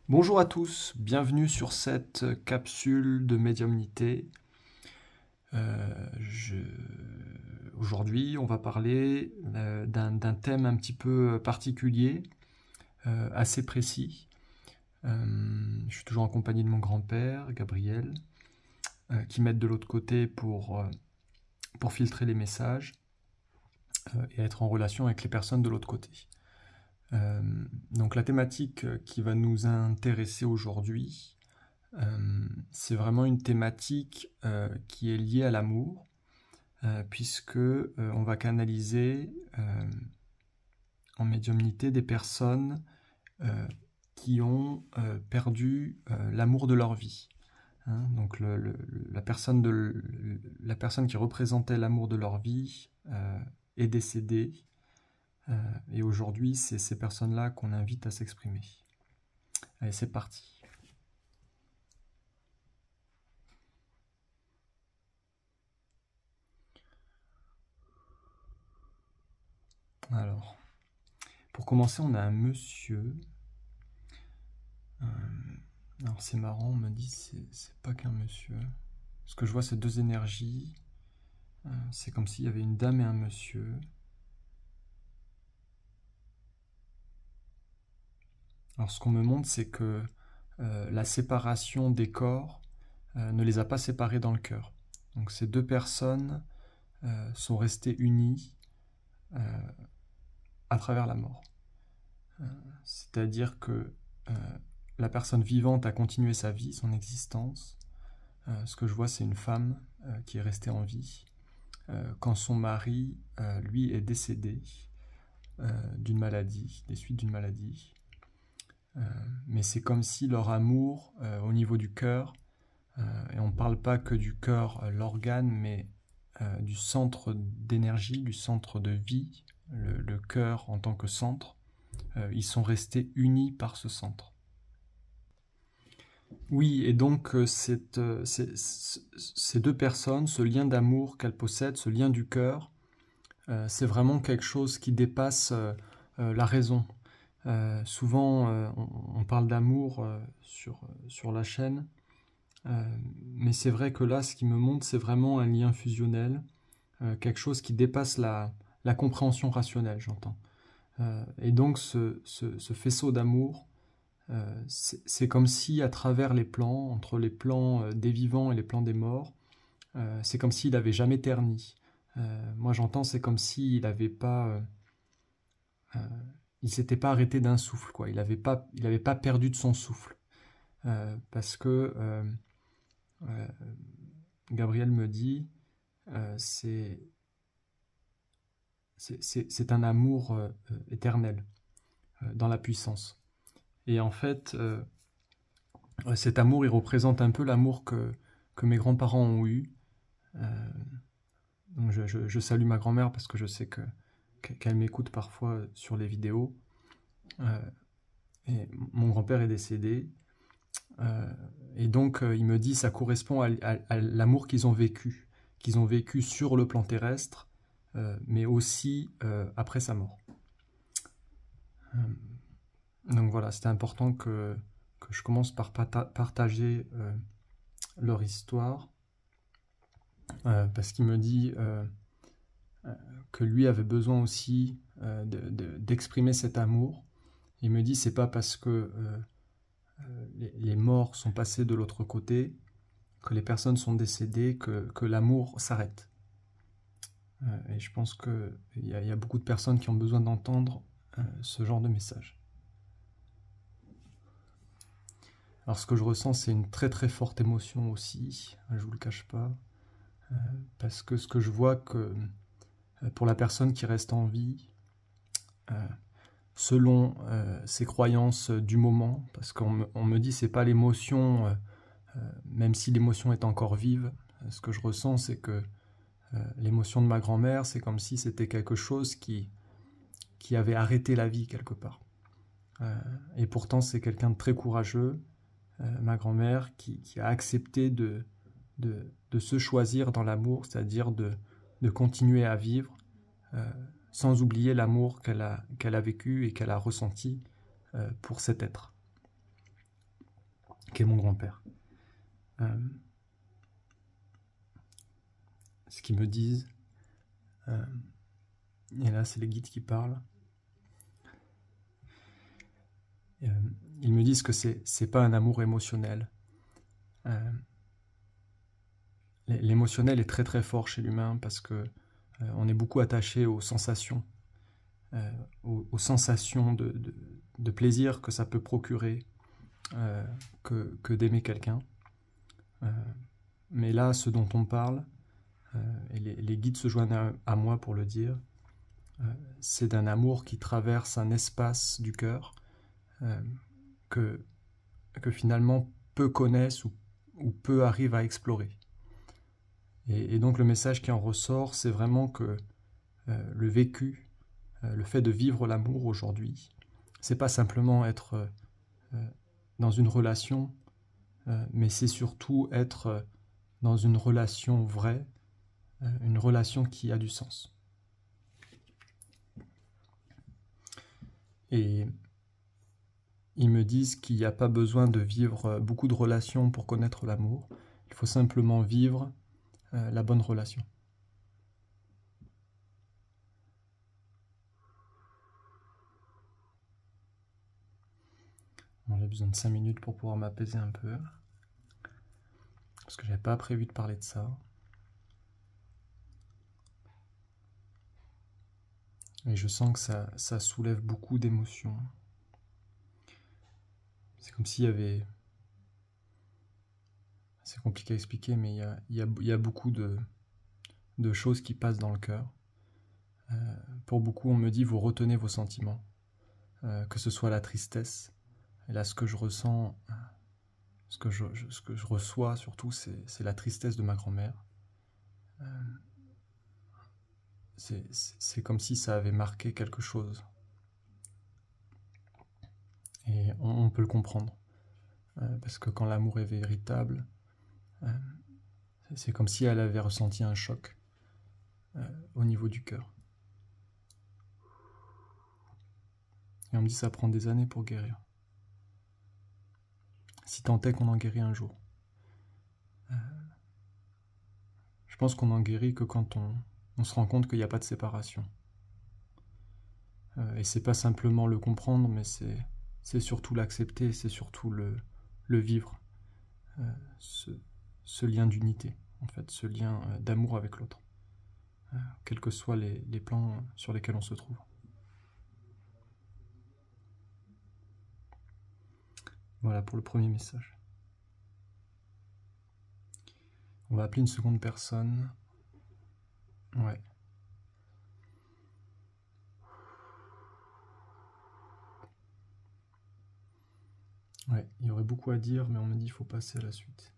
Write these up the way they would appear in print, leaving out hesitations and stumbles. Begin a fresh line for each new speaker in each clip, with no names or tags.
Bonjour à tous, bienvenue sur cette capsule de médiumnité. Aujourd'hui, on va parler d'un thème un petit peu particulier, assez précis. Je suis toujours en compagnie de mon grand-père, Gabriel, qui m'aide de l'autre côté pour filtrer les messages et être en relation avec les personnes de l'autre côté. Donc la thématique qui va nous intéresser aujourd'hui, c'est vraiment une thématique qui est liée à l'amour, puisque on va canaliser en médiumnité des personnes qui ont perdu l'amour de leur vie. Donc la personne qui représentait l'amour de leur vie est décédée. Et aujourd'hui, c'est ces personnes-là qu'on invite à s'exprimer. Allez, c'est parti. Alors, pour commencer, on a un monsieur. Alors c'est marrant, on me dit c'est pas qu'un monsieur. Ce que je vois, c'est deux énergies. C'est comme s'il y avait une dame et un monsieur. Alors ce qu'on me montre, c'est que la séparation des corps ne les a pas séparés dans le cœur. Donc ces deux personnes sont restées unies à travers la mort. C'est-à-dire que la personne vivante a continué sa vie, son existence. Ce que je vois, c'est une femme qui est restée en vie quand son mari, lui, est décédé d'une maladie, des suites d'une maladie. Mais c'est comme si leur amour, au niveau du cœur, et on ne parle pas que du cœur, l'organe, mais du centre d'énergie, du centre de vie, le cœur en tant que centre, ils sont restés unis par ce centre. Oui, et donc ces deux personnes, ce lien d'amour qu'elles possèdent, ce lien du cœur, c'est vraiment quelque chose qui dépasse la raison. Souvent, on parle d'amour sur la chaîne, mais c'est vrai que là, ce qui me montre, c'est vraiment un lien fusionnel, quelque chose qui dépasse la compréhension rationnelle, j'entends. Et donc, ce faisceau d'amour, c'est comme si, à travers les plans, entre les plans des vivants et les plans des morts, c'est comme s'il n'avait jamais terni. Moi, j'entends, c'est comme s'il n'avait pas... il s'était pas arrêté d'un souffle, quoi. Il n'avait pas perdu de son souffle. Parce que Gabriel me dit, c'est un amour éternel dans la puissance. Et en fait, cet amour, il représente un peu l'amour que mes grands-parents ont eu. Donc je salue ma grand-mère parce que je sais qu'elle m'écoute parfois sur les vidéos. Et mon grand-père est décédé. Et donc, il me dit ça correspond à l'amour qu'ils ont vécu sur le plan terrestre, mais aussi après sa mort. Donc voilà, c'était important que je commence par partager leur histoire, parce qu'il me dit que lui avait besoin aussi d'exprimer cet amour. Il me dit c'est pas parce que les morts sont passés de l'autre côté, que les personnes sont décédées, que l'amour s'arrête. Et je pense qu'il y a beaucoup de personnes qui ont besoin d'entendre ce genre de message. Alors ce que je ressens, c'est une très très forte émotion aussi, je vous le cache pas, parce que ce que je vois que pour la personne qui reste en vie, selon ses croyances du moment, parce qu'on me dit c'est pas l'émotion, même si l'émotion est encore vive, ce que je ressens c'est que l'émotion de ma grand-mère, c'est comme si c'était quelque chose qui avait arrêté la vie quelque part. Et pourtant c'est quelqu'un de très courageux, ma grand-mère, qui a accepté de se choisir dans l'amour, c'est-à-dire de continuer à vivre, sans oublier l'amour qu'elle a vécu et qu'elle a ressenti pour cet être. qu'est mon grand-père. Ce qu'ils me disent, et là c'est les guides qui parlent, ils me disent que c'est pas un amour émotionnel. L'émotionnel est très très fort chez l'humain parce que on est beaucoup attaché aux sensations, aux sensations de plaisir que ça peut procurer que d'aimer quelqu'un. Mais là, ce dont on parle, et les guides se joignent à moi pour le dire, c'est d'un amour qui traverse un espace du cœur que finalement peu connaissent ou peu arrivent à explorer. Et donc le message qui en ressort, c'est vraiment que le vécu, le fait de vivre l'amour aujourd'hui, c'est pas simplement être dans une relation, mais c'est surtout être dans une relation vraie, une relation qui a du sens. Et ils me disent qu'il n'y a pas besoin de vivre beaucoup de relations pour connaître l'amour, il faut simplement vivre la bonne relation. Bon, j'ai besoin de 5 minutes pour pouvoir m'apaiser un peu, parce que j'avais pas prévu de parler de ça. Et je sens que ça soulève beaucoup d'émotions. C'est comme s'il y avait... C'est compliqué à expliquer, mais il y a beaucoup de choses qui passent dans le cœur. Pour beaucoup, on me dit, vous retenez vos sentiments. Que ce soit la tristesse. Et là, ce que je ressens, ce que je reçois surtout, c'est la tristesse de ma grand-mère. C'est comme si ça avait marqué quelque chose. Et on peut le comprendre. Parce que quand l'amour est véritable, c'est comme si elle avait ressenti un choc au niveau du cœur. Et on me dit ça prend des années pour guérir. Si tant est qu'on en guérit un jour. Je pense qu'on en guérit que quand on se rend compte qu'il n'y a pas de séparation. Et c'est pas simplement le comprendre, mais c'est surtout l'accepter, c'est surtout le vivre. Ce lien d'unité, en fait, ce lien d'amour avec l'autre. Quels que soient les plans sur lesquels on se trouve. Voilà pour le premier message. On va appeler une seconde personne. Ouais. Ouais, il y aurait beaucoup à dire, mais on m'a dit qu'il faut passer à la suite.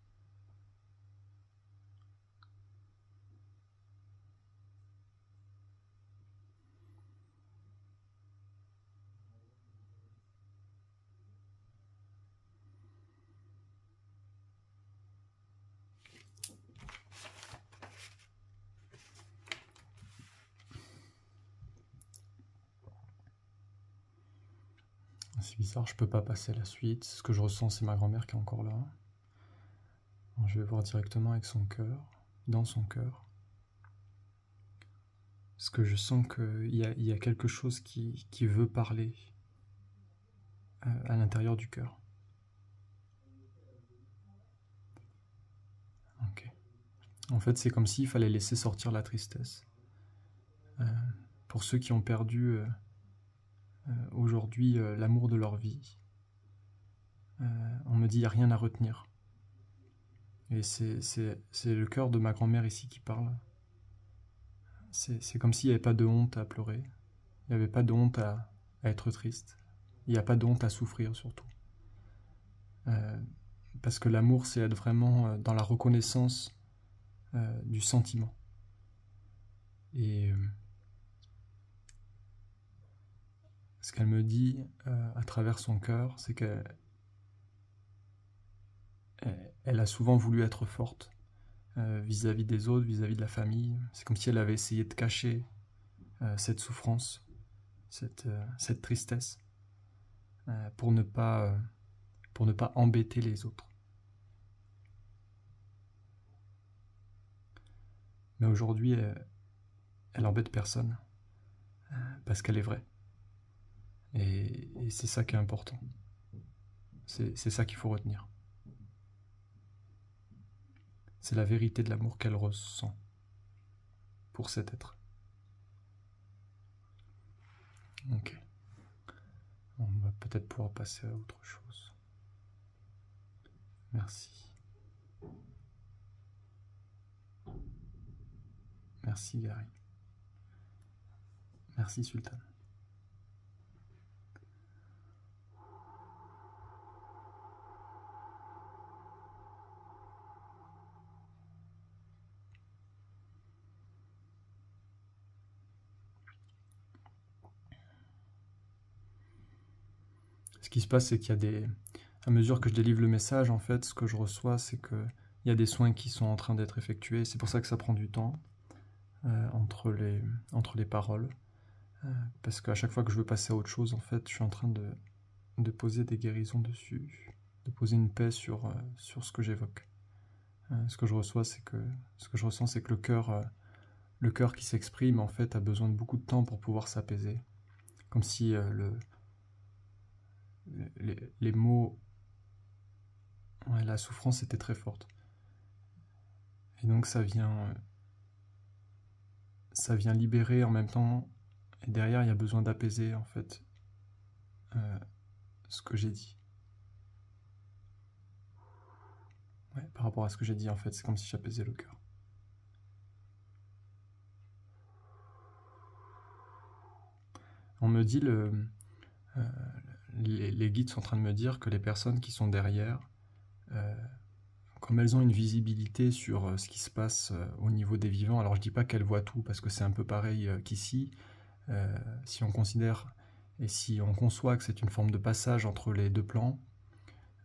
C'est bizarre, je peux pas passer à la suite. Ce que je ressens, c'est ma grand-mère qui est encore là. Alors, je vais voir directement avec son cœur, dans son cœur. Parce que je sens qu'il y a quelque chose qui veut parler à l'intérieur du cœur. Ok. En fait, c'est comme s'il fallait laisser sortir la tristesse. Pour ceux qui ont perdu aujourd'hui l'amour de leur vie, on me dit qu'il n'y a rien à retenir. Et c'est le cœur de ma grand-mère ici qui parle. C'est comme s'il n'y avait pas de honte à pleurer. Il n'y avait pas de honte à être triste. Il n'y a pas de honte à souffrir surtout. Parce que l'amour, c'est être vraiment dans la reconnaissance du sentiment. Et ce qu'elle me dit à travers son cœur, c'est qu'elle a souvent voulu être forte vis-à-vis des autres, vis-à-vis de la famille. C'est comme si elle avait essayé de cacher cette souffrance, cette tristesse, pour ne pas embêter les autres. Mais aujourd'hui, elle embête personne, parce qu'elle est vraie. Et c'est ça qui est important. C'est ça qu'il faut retenir. C'est la vérité de l'amour qu'elle ressent pour cet être. Ok. On va peut-être pouvoir passer à autre chose. Merci. Merci Gary. Merci Sultan. Ce qui se passe, c'est qu'il y a des... À mesure que je délivre le message, en fait, ce que je reçois, c'est qu'il y a des soins qui sont en train d'être effectués. C'est pour ça que ça prend du temps entre les paroles. Parce qu'à chaque fois que je veux passer à autre chose, en fait, je suis en train de poser des guérisons dessus, de poser une paix sur ce que j'évoque. Ce que je ressens, c'est que le cœur qui s'exprime, en fait, a besoin de beaucoup de temps pour pouvoir s'apaiser. Comme si les mots... Ouais, la souffrance était très forte. Et donc ça vient libérer en même temps, et derrière il y a besoin d'apaiser en fait ce que j'ai dit. Ouais, par rapport à ce que j'ai dit en fait, c'est comme si j'apaisais le cœur. On me dit, les guides sont en train de me dire que les personnes qui sont derrière, comme elles ont une visibilité sur ce qui se passe au niveau des vivants, alors je dis pas qu'elles voient tout, parce que c'est un peu pareil qu'ici, si on considère et si on conçoit que c'est une forme de passage entre les deux plans,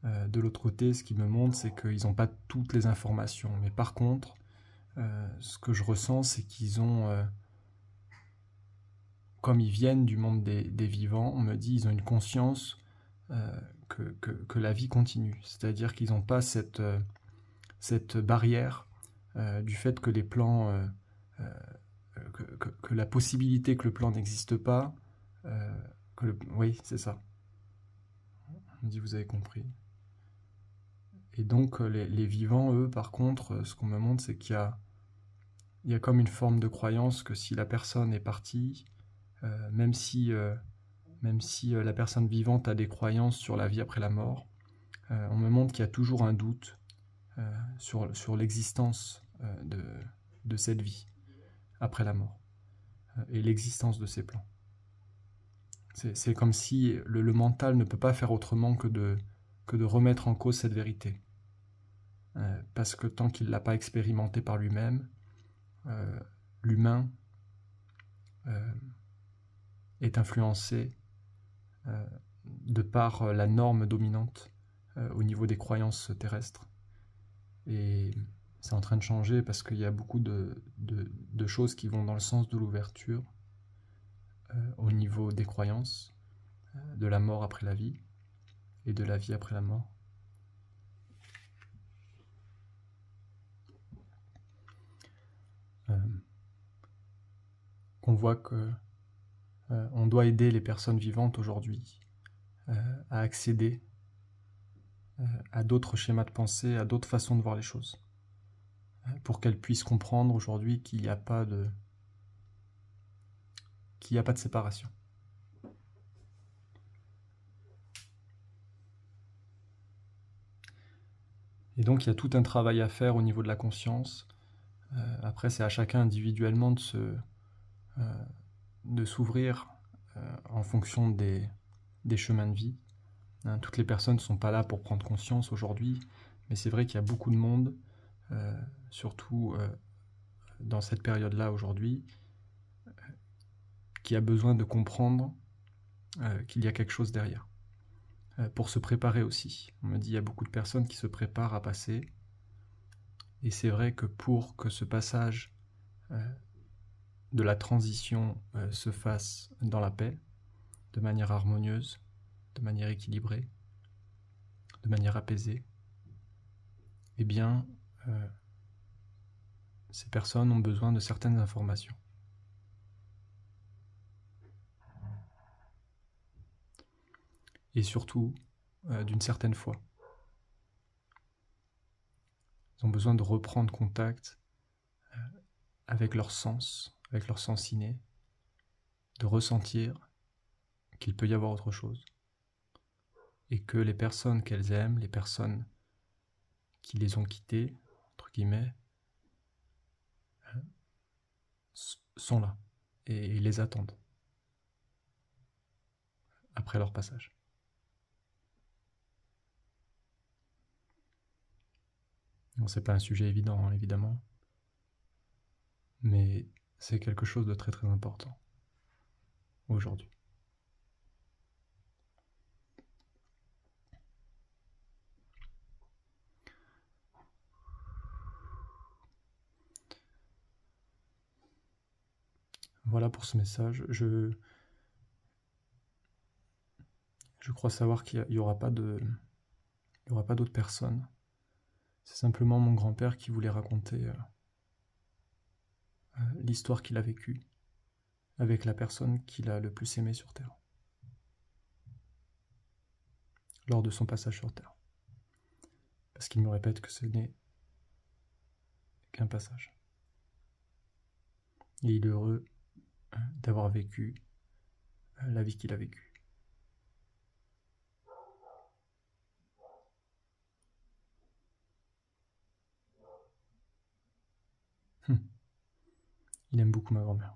de l'autre côté, ce qui me montre, c'est qu'ils n'ont pas toutes les informations. Mais par contre, ce que je ressens, c'est qu'ils ont... comme ils viennent du monde des vivants, on me dit ils ont une conscience que la vie continue. C'est-à-dire qu'ils n'ont pas cette barrière du fait que les plans... que la possibilité que le plan n'existe pas... oui, c'est ça. On me dit vous avez compris. Et donc les vivants, eux, par contre, ce qu'on me montre, c'est qu'il y a comme une forme de croyance que si la personne est partie, même si la personne vivante a des croyances sur la vie après la mort, on me montre qu'il y a toujours un doute sur l'existence de cette vie après la mort et l'existence de ces plans. C'est comme si le mental ne peut pas faire autrement que de remettre en cause cette vérité. Parce que tant qu'il ne l'a pas expérimenté par lui-même, l'humain est influencé de par la norme dominante au niveau des croyances terrestres. Et c'est en train de changer parce qu'il y a beaucoup de choses qui vont dans le sens de l'ouverture au niveau des croyances, de la mort après la vie et de la vie après la mort. On voit que on doit aider les personnes vivantes aujourd'hui à accéder à d'autres schémas de pensée, à d'autres façons de voir les choses, pour qu'elles puissent comprendre aujourd'hui qu'il n'y a pas de séparation. Et donc il y a tout un travail à faire au niveau de la conscience. Après, c'est à chacun individuellement de s'ouvrir en fonction des chemins de vie. Toutes les personnes ne sont pas là pour prendre conscience aujourd'hui, mais c'est vrai qu'il y a beaucoup de monde, surtout dans cette période-là aujourd'hui, qui a besoin de comprendre qu'il y a quelque chose derrière. Pour se préparer aussi. On me dit qu'il y a beaucoup de personnes qui se préparent à passer. Et c'est vrai que pour que ce passage de la transition se fasse dans la paix, de manière harmonieuse, de manière équilibrée, de manière apaisée, eh bien, ces personnes ont besoin de certaines informations. Et surtout, d'une certaine foi. Ils ont besoin de reprendre contact avec leur sens inné, de ressentir qu'il peut y avoir autre chose. Et que les personnes qu'elles aiment, les personnes qui les ont quittées, entre guillemets, sont là et les attendent après leur passage. Bon, c'est pas un sujet évident, hein, évidemment, mais c'est quelque chose de très très important aujourd'hui. Voilà pour ce message. Je crois savoir qu'il n'y aura pas d'autres personnes. C'est simplement mon grand-père qui voulait raconter l'histoire qu'il a vécue avec la personne qu'il a le plus aimée sur Terre, lors de son passage sur Terre. Parce qu'il me répète que ce n'est qu'un passage. Et il est heureux d'avoir vécu la vie qu'il a vécue. Il aime beaucoup ma grand-mère.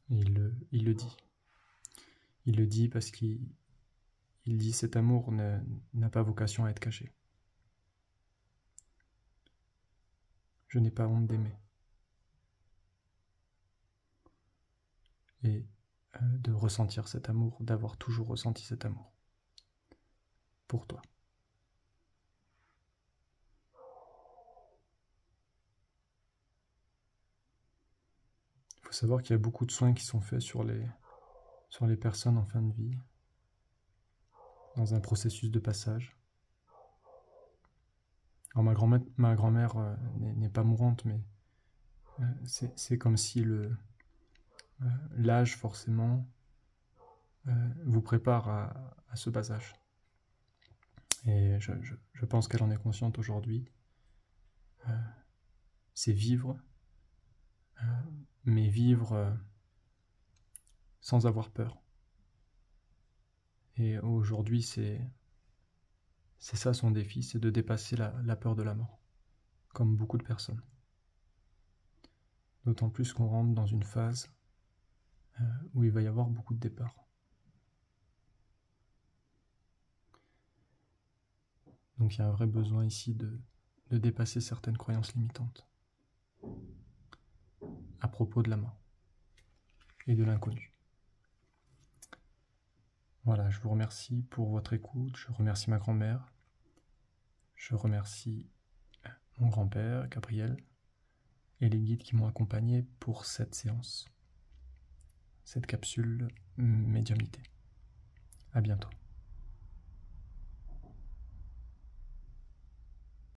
Et il le dit. Il le dit parce qu'il dit cet amour n'a pas vocation à être caché. Je n'ai pas honte d'aimer. Et de ressentir cet amour, d'avoir toujours ressenti cet amour. Pour toi. Il faut savoir qu'il y a beaucoup de soins qui sont faits sur les personnes en fin de vie, dans un processus de passage. Alors ma grand-mère n'est pas mourante, mais c'est comme si l'âge forcément vous prépare à ce passage. Et je pense qu'elle en est consciente aujourd'hui. C'est vivre, mais vivre sans avoir peur. Et aujourd'hui, c'est ça son défi, c'est de dépasser la peur de la mort, comme beaucoup de personnes. D'autant plus qu'on rentre dans une phase où il va y avoir beaucoup de départs. Donc il y a un vrai besoin ici de dépasser certaines croyances limitantes à propos de la mort et de l'inconnu. Voilà, je vous remercie pour votre écoute, je remercie ma grand-mère, je remercie mon grand-père, Gabriel, et les guides qui m'ont accompagné pour cette séance, cette capsule médiumnité. À bientôt.